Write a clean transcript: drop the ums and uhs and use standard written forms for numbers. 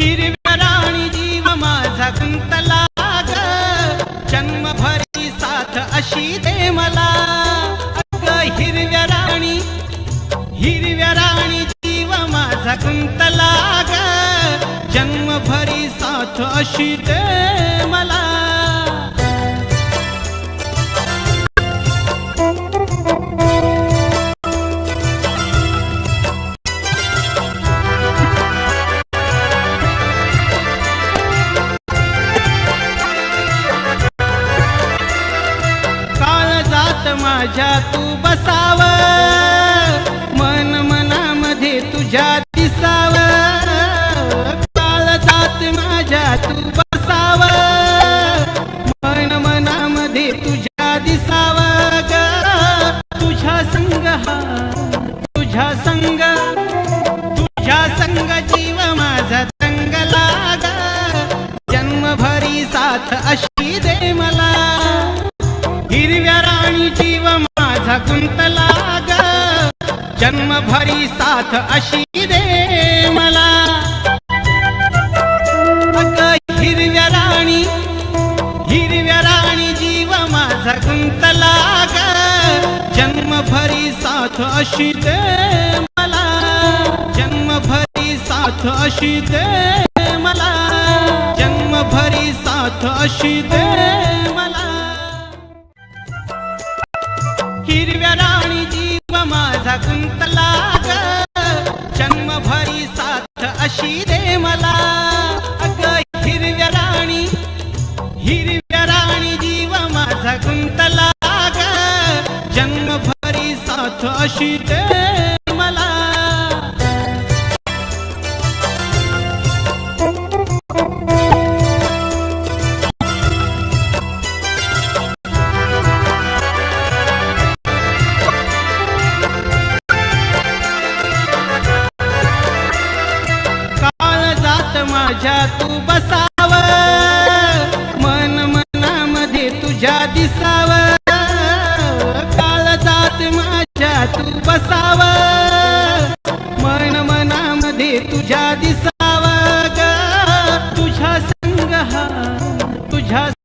हिरव्या राणी जीव माझा गुंतला ग, जन्मभरी साथ अशी दे मला. अग हिरव्या राणी जीव माझा गुंतला ग, जन्मभरी साथ अशी दे मला. माझ्या तू बसाव, मन मनामध्ये तुझ्या दिसाव. काळजात माझ्या तू बसाव, मन मनामध्ये तुझ्या दिसाव ग. तुझ्या संग जीव माझा रंगला ग, जन्मभरी साथ अशी दे मला. हिरव्या राणी जीव माझा गुंतला ग, जन्मभरी साथ अशी दे मला. अग हिरव्या राणी जीव माझा गुंतला ग, जन्मभरी साथ अशी दे मला. जन्मभरी साथ अशी दे मला. जन्मभरी साथ अशी दे मला. हिरव्या राणी जीव माझा गुंतला ग, जन्मभरी साथ अशी दे मला. अग हिरव्या राणी जीव माझा गुंतला ग, जन्मभरी साथ अशी दे मला. माझ्या तू बसाव, मन मनामध्ये तुझ्या दिसा.